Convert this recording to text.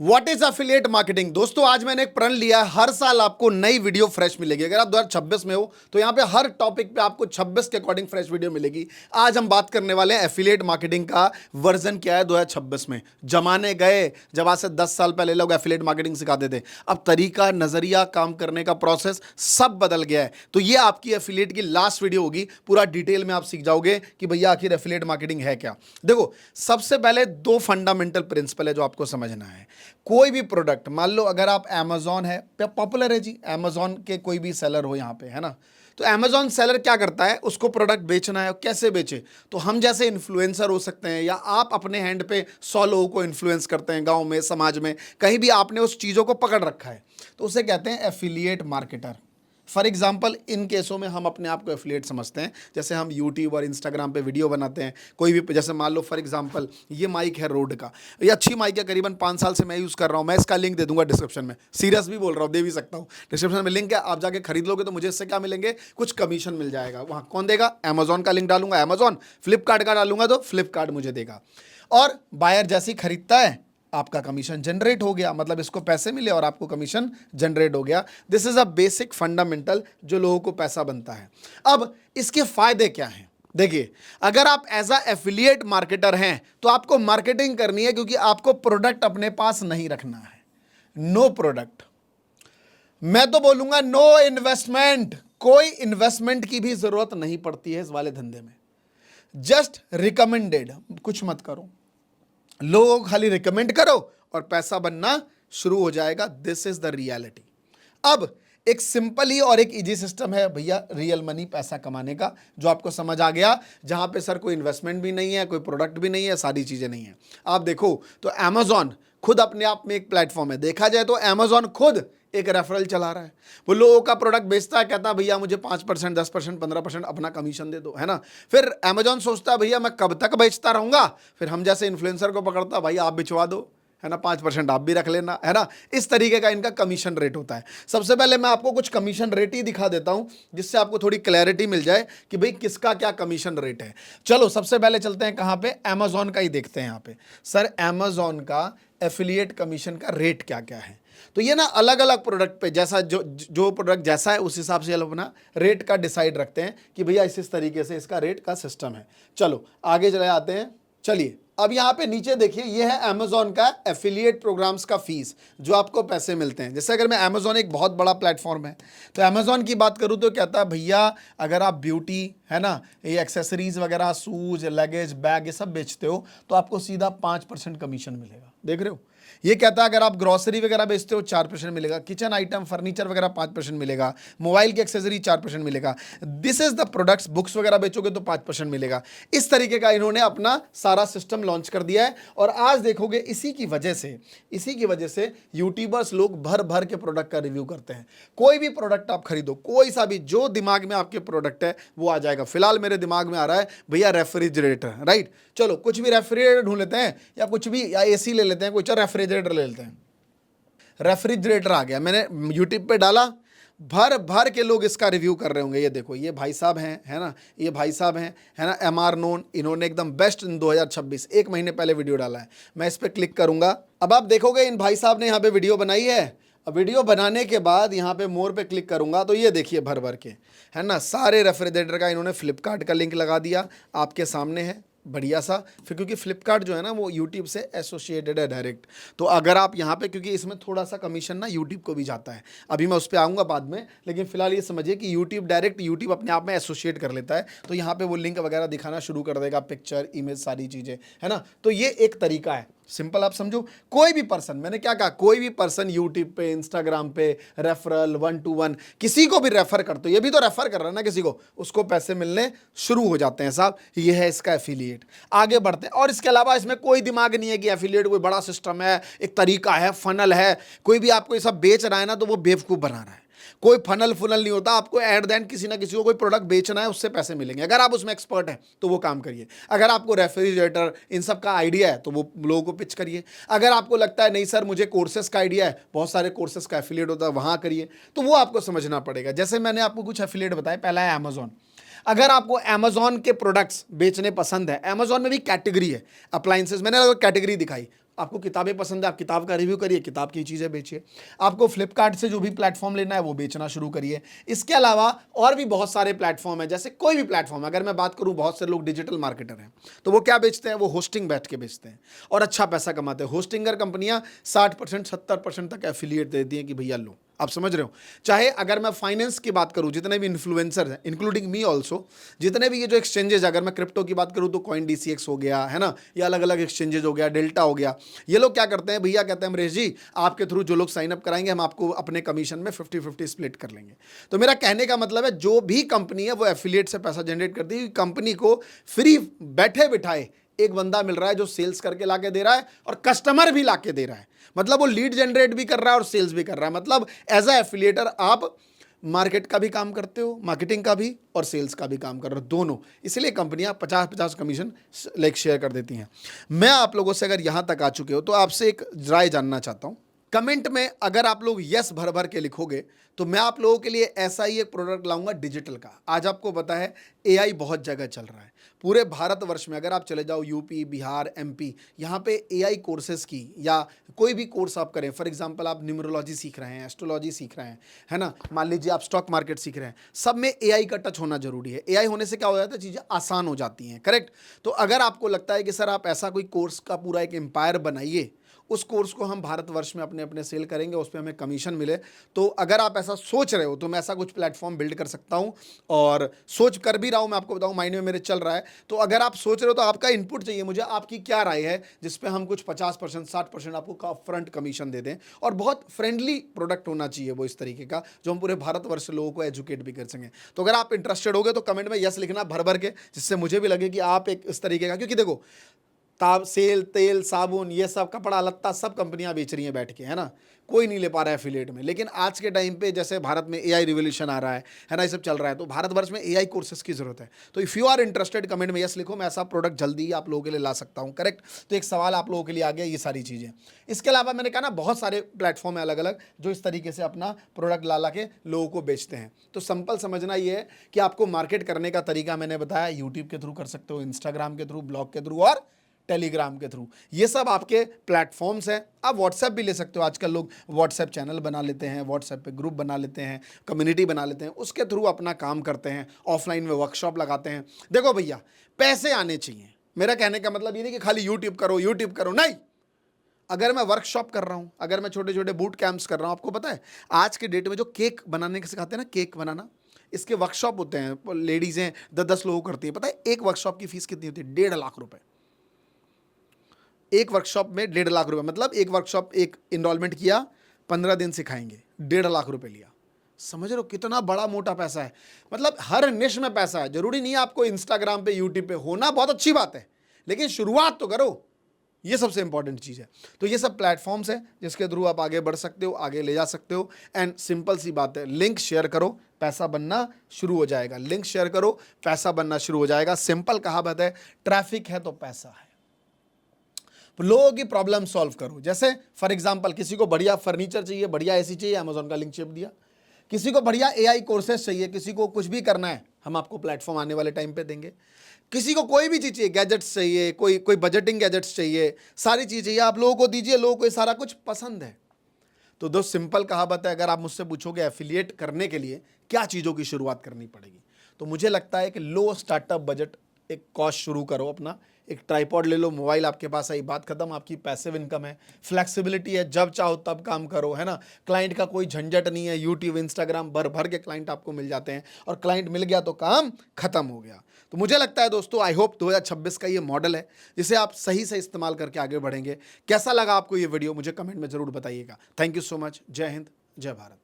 What is affiliate marketing. दोस्तों आज मैंने एक प्रण लिया है, हर साल आपको नई वीडियो फ्रेश मिलेगी। अगर आप 2026 में हो तो यहाँ पे हर टॉपिक पे आपको 26 के अकॉर्डिंग फ्रेश वीडियो मिलेगी। आज हम बात करने वाले हैं एफिलिएट मार्केटिंग का वर्जन क्या है 2026 में। जमाने गए जब आज से 10 साल पहले लोग एफिलिएट मार्केटिंग सिखाते थे, अब तरीका, नजरिया, काम करने का प्रोसेस सब बदल गया है। तो ये आपकी एफिलिएट की लास्ट वीडियो होगी, पूरा डिटेल में आप सीख जाओगे कि भैया आखिर एफिलिएट मार्केटिंग है क्या। देखो, सबसे पहले दो फंडामेंटल प्रिंसिपल है जो आपको समझना है। कोई भी प्रोडक्ट, मान लो अगर आप अमेजॉन है, पॉपुलर है जी, अमेजॉन के कोई भी सेलर हो यहाँ पे, है ना, तो अमेजॉन सेलर क्या करता है, उसको प्रोडक्ट बेचना है, कैसे बेचे। तो हम जैसे इन्फ्लुएंसर हो सकते हैं, या आप अपने हैंड पे 100 लोगों को इन्फ्लुएंस करते हैं, गांव में, समाज में, कहीं भी आपने उस चीज़ों को पकड़ रखा है, तो उसे कहते हैं एफिलिएट मार्केटर। फॉर एग्जाम्पल, इन केसों में हम अपने आप को एफिलिएट समझते हैं। जैसे हम यूट्यूब और इंस्टाग्राम पे वीडियो बनाते हैं, कोई भी, जैसे मान लो फॉर एग्जाम्पल ये माइक है रोड का, ये अच्छी माइक है, करीबन 5 साल से मैं यूज़ कर रहा हूँ। मैं इसका लिंक दे दूंगा डिस्क्रिप्शन में, सीरियस भी बोल रहा हूँ, दे भी सकता हूँ। डिस्क्रिप्शन में लिंक है, आप जाके खरीद लोगे तो मुझे इससे क्या मिलेंगे, कुछ कमीशन मिल जाएगा। वहाँ कौन देगा, अमेजॉन का लिंक डालूंगा अमेजॉन, फ्लिपकार्ट का डालूंगा तो फ्लिपकार्ट मुझे देगा। और बायर जैसे ही खरीदता है आपका कमीशन जनरेट हो गया, मतलब इसको पैसे मिले और आपको कमीशन जनरेट हो गया। This is a basic fundamental जो लोगों को पैसा बनता है। अब इसके फायदे क्या हैं, देखिए, अगर आप एज अ एफिलिएट मार्केटर हैं तो आपको मार्केटिंग करनी है, क्योंकि आपको प्रोडक्ट अपने पास नहीं रखना है। नो प्रोडक्ट, मैं तो बोलूंगा नो इन्वेस्टमेंट। कोई इन्वेस्टमेंट की भी जरूरत नहीं पड़ती है इस वाले धंधे में। जस्ट रिकमेंडेड, कुछ मत करो, लोगों को खाली रिकमेंड करो और पैसा बनना शुरू हो जाएगा। This is the reality. अब एक सिंपल ही और एक इजी सिस्टम है भैया रियल मनी पैसा कमाने का, जो आपको समझ आ गया, जहां पे सर कोई इन्वेस्टमेंट भी नहीं है, कोई प्रोडक्ट भी नहीं है, सारी चीजें नहीं है। आप देखो तो अमेजॉन खुद अपने आप में एक प्लेटफॉर्म है। देखा जाए तो अमेजॉन खुद एक रेफरल चला रहा है, वो लोगों का प्रोडक्ट बेचता है, कहता है भैया मुझे 5%, 10%, 15% अपना कमीशन दे दो, है ना। फिर अमेजॉन सोचता है भैया मैं कब तक बेचता रहूंगा, फिर हम जैसे इन्फ्लुएंसर को पकड़ता, भाई आप बिचवा दो, है ना, 5% आप भी रख लेना, है ना। इस तरीके का इनका कमीशन रेट होता है। सबसे पहले मैं आपको कुछ कमीशन रेट ही दिखा देता हूं, जिससे आपको थोड़ी क्लैरिटी मिल जाए कि भाई किसका क्या कमीशन रेट है। चलो सबसे पहले चलते हैं कहां पे, अमेजॉन का ही देखते हैं। यहां पे सर अमेजॉन का एफिलिएट कमीशन का रेट क्या क्या है। तो ये ना अलग अलग प्रोडक्ट पे, जैसा जो प्रोडक्ट जैसा है उस हिसाब से अपना रेट का डिसाइड रखते हैं कि भैया इस तरीके से इसका रेट का सिस्टम है। चलो आगे चले आते हैं। चलिए अब यहाँ पे नीचे देखिए, ये है अमेजॉन का एफिलिएट प्रोग्राम्स का फीस, जो आपको पैसे मिलते हैं। जैसे अगर मैं, अमेजॉन एक बहुत बड़ा प्लेटफॉर्म है, तो अमेजॉन की बात करूँ तो कहता है भैया अगर आप ब्यूटी, है ना, ये एक्सेसरीज वगैरह, शूज, लगेज, बैग, ये सब बेचते हो तो आपको सीधा 5% कमीशन मिलेगा। देख रहे हो, ये कहता है अगर आप ग्रोसरी वगैरह बेचते हो 4% मिलेगा, किचन आइटम, फर्नीचर वगैरह 5% मिलेगा, मोबाइल की एक्सेसरी 4% मिलेगा, this is the products, books वगैरह बेचोगे तो 5% मिलेगा। इस तरीके का इन्होंने अपना सारा सिस्टम लॉन्च कर दिया है। और आज देखोगे इसी की वजह से यूट्यूबर्स लोग भर भर के प्रोडक्ट का रिव्यू करते हैं। कोई भी प्रोडक्ट आप खरीदो, कोई सा भी, जो दिमाग में आपके प्रोडक्ट है वो आ जाएगा। फिलहाल मेरे दिमाग में आ रहा है भैया रेफ्रिजरेटर, राइट। चलो कुछ भी रेफ्रिजरेटर ढूंढ लेते हैं, या कुछ भी, या एसी ले लेते हैं, कुछ रेफ्रिजरेटर ले लेते हैं। रेफ्रिजरेटर आ गया, मैंने यूट्यूब पे डाला, भर भर के लोग इसका रिव्यू कर रहे होंगे। ये देखो, ये भाई साहब हैं, है ना, ये भाई साहब हैं, है ना, MR नोन, इन्होंने एकदम बेस्ट इन 2026, एक महीने पहले वीडियो डाला है। मैं इस पर क्लिक करूंगा, अब आप देखोगे इन भाई साहब ने यहाँ पे वीडियो बनाई है। अब वीडियो बनाने के बाद यहाँ पे मोर पे क्लिक करूंगा तो ये देखिए भर भर के, है ना, सारे रेफ्रिजरेटर का इन्होंने फ्लिपकार्ट का लिंक लगा दिया, आपके सामने है, बढ़िया सा। फिर क्योंकि फ्लिपकार्ट जो है ना वो यूट्यूब से एसोसिएटेड है डायरेक्ट, तो अगर आप यहाँ पे, क्योंकि इसमें थोड़ा सा कमीशन ना यूट्यूब को भी जाता है, अभी मैं उस पर आऊँगा बाद में, लेकिन फिलहाल ये समझिए कि यूट्यूब डायरेक्ट, यूट्यूब अपने आप में एसोसिएट कर लेता है, तो यहाँ पे वो लिंक वगैरह दिखाना शुरू कर देगा, पिक्चर, इमेज, सारी चीज़ें, है ना। तो ये एक तरीका है, सिंपल आप समझो। कोई भी पर्सन, मैंने क्या कहा, कोई भी पर्सन यूट्यूब पे, इंस्टाग्राम पे रेफरल 1 to 1 किसी को भी रेफर करते हो, ये भी तो रेफर कर रहा है ना किसी को, उसको पैसे मिलने शुरू हो जाते हैं साहब। ये है इसका एफिलिएट। आगे बढ़ते हैं, और इसके अलावा इसमें कोई दिमाग नहीं है कि एफिलिएट कोई बड़ा सिस्टम है, एक तरीका है, फनल है। कोई भी आपको ये सब बेच रहा है ना तो वो बेवकूफ़ बना रहा है। कोई फनल फुनल नहीं होता, आपको एट द एंड किसी ना किसी को कोई प्रोडक्ट बेचना है, उससे पैसे मिलेंगे। अगर आप उसमें एक्सपर्ट हैं तो वो काम करिए। अगर आपको रेफ्रिजरेटर इन सब का आइडिया है तो वो लोगों को पिच करिए। अगर आपको लगता है नहीं सर मुझे कोर्सेस का आइडिया है, बहुत सारे कोर्सेस का एफिलिएट होता है, वहाँ करिए, तो वो आपको समझना पड़ेगा। जैसे मैंने आपको कुछ एफिलिएट बताए, पहला है अमेजॉन। अगर आपको अमेजॉन के प्रोडक्ट्स बेचने पसंद है, अमेजॉन में भी कैटेगरी है, अप्लायंसेस, मैंने कैटेगरी दिखाई, आपको किताबें पसंद है, आप किताब का रिव्यू करिए, किताब की चीज़ें बेचिए। आपको फ्लिपकार्ट से जो भी प्लेटफॉर्म लेना है वो बेचना शुरू करिए। इसके अलावा और भी बहुत सारे प्लेटफॉर्म है, जैसे कोई भी प्लेटफॉर्म, अगर मैं बात करूं, बहुत से लोग डिजिटल मार्केटर हैं, तो वो क्या बेचते हैं, वो होस्टिंग बैठ के बेचते हैं और अच्छा पैसा कमाते हैं। होस्टिंगर कंपनियां 60% 70% तक एफिलिएट देती हैं कि भैया लो, आप समझ रहे हो। चाहे अगर मैं फाइनेंस की बात करूं, जितने भी इन्फ्लुएंसर हैं, इंक्लूडिंग मी ऑल्सो, जितने भी ये जो एक्सचेंजेस, अगर मैं क्रिप्टो की बात करूं तो कॉइन DCX हो गया है ना, या अलग अलग एक्सचेंजेस हो गया, डेल्टा हो गया, ये लोग क्या करते हैं, भैया कहते हैं अमरीश जी आपके थ्रू जो लोग साइन अप कराएंगे हम आपको अपने कमीशन में 50-50 स्प्लिट कर लेंगे। तो मेरा कहने का मतलब है, जो भी कंपनी है वो एफिलिएट से पैसा जनरेट करती है। कंपनी को फ्री बैठे बिठाए एक बंदा मिल रहा है जो सेल्स करके लाके दे रहा है और कस्टमर भी लाके दे रहा है, मतलब वो लीड जनरेट भी कर रहा है और सेल्स भी कर रहा है। मतलब एज अ एफिलिएटर आप मार्केट का भी काम करते हो, मार्केटिंग का भी और सेल्स का भी काम कर रहे हो, दोनों। इसलिए कंपनियां 50-50 कमीशन लाइक शेयर कर देती हैं। मैं आप लोगों से, अगर यहां तक आ चुके हो, तो आपसे एक राय जानना चाहता हूं। कमेंट में अगर आप लोग यस भर भर के लिखोगे तो मैं आप लोगों के लिए ऐसा ही एक प्रोडक्ट लाऊंगा डिजिटल का। आज आपको पता है AI बहुत जगह चल रहा है, पूरे भारतवर्ष में अगर आप चले जाओ, यूपी, बिहार, MP, यहाँ पे AI कोर्सेज की, या कोई भी कोर्स आप करें, फॉर एग्जांपल आप न्यूमरोलॉजी सीख रहे हैं, एस्ट्रोलॉजी सीख रहे हैं, है ना, मान लीजिए आप स्टॉक मार्केट सीख रहे हैं, सब में AI का टच होना जरूरी है। AI होने से क्या हो जाता है, चीज़ें आसान हो जाती हैं, करेक्ट। तो अगर आपको लगता है कि सर आप ऐसा कोई कोर्स का पूरा एक एम्पायर बनाइए, उस कोर्स को हम भारतवर्ष में अपने अपने सेल करेंगे, उस पर हमें कमीशन मिले, तो अगर आप ऐसा सोच रहे हो तो मैं ऐसा कुछ प्लेटफॉर्म बिल्ड कर सकता हूं और सोच कर भी रहा हूं। मैं आपको बताऊं, माइंड में मेरे चल रहा है। तो अगर आप सोच रहे हो तो आपका इनपुट चाहिए मुझे, आपकी क्या राय है जिसपे हम कुछ 50% 60% आपको फ्रंट कमीशन दे दें, और बहुत फ्रेंडली प्रोडक्ट होना चाहिए वो इस तरीके का, जो हम पूरे भारतवर्ष लोगों को एजुकेट भी कर सकें। तो अगर आप इंटरेस्टेड होगे तो कमेंट में यस लिखना भर भर के, जिससे मुझे भी लगे कि आप एक इस तरीके का, क्योंकि देखो सेल, तेल, साबुन, ये सब कपड़ा लत्ता सब कंपनियां बेच रही हैं बैठ के, है ना, कोई नहीं ले पा रहा है एफिलिएट में। लेकिन आज के टाइम पे जैसे भारत में AI रिवोल्यूशन आ रहा है ना, ये सब चल रहा है, तो भारतवर्ष में AI कोर्सेज की जरूरत है। तो if you are interested, comment में यस लिखो, मैं ऐसा प्रोडक्ट जल्दी ही आप लोगों के लिए ला सकता हूँ, करेक्ट। तो एक सवाल आप लोगों के लिए आ गया, ये सारी चीज़ें। इसके अलावा मैंने कहा ना, बहुत सारे प्लेटफॉर्म है अलग अलग जो इस तरीके से अपना प्रोडक्ट ला के लोगों को बेचते हैं। तो सिंपल समझना ये है कि आपको मार्केट करने का तरीका मैंने बताया, यूट्यूब के थ्रू कर सकते हो, इंस्टाग्राम के थ्रू, ब्लॉग के थ्रू और टेलीग्राम के थ्रू। ये सब आपके प्लेटफॉर्म्स हैं। आप व्हाट्सएप भी ले सकते हो, आजकल लोग व्हाट्सएप चैनल बना लेते हैं, व्हाट्सएप पे ग्रुप बना लेते हैं, कम्युनिटी बना लेते हैं, उसके थ्रू अपना काम करते हैं, ऑफलाइन में वर्कशॉप लगाते हैं। देखो भैया, पैसे आने चाहिए। मेरा कहने का मतलब ये नहीं कि खाली यूट्यूब करो, नहीं। अगर मैं वर्कशॉप कर रहा हूं, अगर मैं छोटे छोटे बूट कैंप्स कर रहा हूं, आपको पता है आज के डेट में जो केक बनाने के सिखाते हैं ना, केक बनाना, इसके वर्कशॉप होते हैं, लेडीजें 10-10 लोग करती है। पता है एक वर्कशॉप की फीस कितनी होती है? 1.5 लाख रुपए। एक वर्कशॉप में 1.5 लाख रुपए, मतलब एक वर्कशॉप, एक इनरोलमेंट किया, 15 दिन सिखाएंगे, 1.5 लाख रुपए लिया। समझ रहे हो कितना बड़ा मोटा पैसा है। मतलब हर निश में पैसा है। जरूरी नहीं है आपको इंस्टाग्राम पे, यूट्यूब पे होना, बहुत अच्छी बात है, लेकिन शुरुआत तो करो, ये सबसे इंपॉर्टेंट चीज़ है। तो ये सब प्लेटफॉर्म्स हैं जिसके थ्रू आप आगे बढ़ सकते हो, आगे ले जा सकते हो। एंड सिंपल सी बात है, लिंक शेयर करो, पैसा बनना शुरू हो जाएगा। लिंक शेयर करो, पैसा बनना शुरू हो जाएगा। सिंपल कहावत है, ट्रैफिक है तो पैसा है। लोगों की प्रॉब्लम सॉल्व करो। जैसे फॉर एग्जांपल, किसी को बढ़िया फर्नीचर चाहिए, बढ़िया AC चाहिए, अमेजोन का लिंक चिप दिया। किसी को बढ़िया AI कोर्सेज चाहिए, किसी को कुछ भी करना है, हम आपको प्लेटफॉर्म आने वाले टाइम पे देंगे। किसी को कोई भी चीज़ चाहिए, गैजेट्स चाहिए, कोई बजटिंग गैजेट्स चाहिए, सारी चीज़ चाहिए, आप लोगों को दीजिए। लोगों को ये सारा कुछ पसंद है। तो दोस्त, सिंपल कहावत है, अगर आप मुझसे पूछोगे एफिलिएट करने के लिए क्या चीज़ों की शुरुआत करनी पड़ेगी, तो मुझे लगता है कि लो स्टार्टअप बजट, एक कॉस्ट शुरू करो अपना, एक ट्राइपॉड ले लो, मोबाइल आपके पास आई, बात खत्म। आपकी पैसिव इनकम है, फ्लेक्सिबिलिटी है, जब चाहो तब काम करो, है ना। क्लाइंट का कोई झंझट नहीं है, यूट्यूब, इंस्टाग्राम भर भर के क्लाइंट आपको मिल जाते हैं, और क्लाइंट मिल गया तो काम खत्म हो गया। तो मुझे लगता है दोस्तों, आई होप 2026 का ये मॉडल है जिसे आप सही से इस्तेमाल करके आगे बढ़ेंगे। कैसा लगा आपको ये वीडियो, मुझे कमेंट में जरूर बताइएगा। Thank you so much. जय हिंद, जय भारत।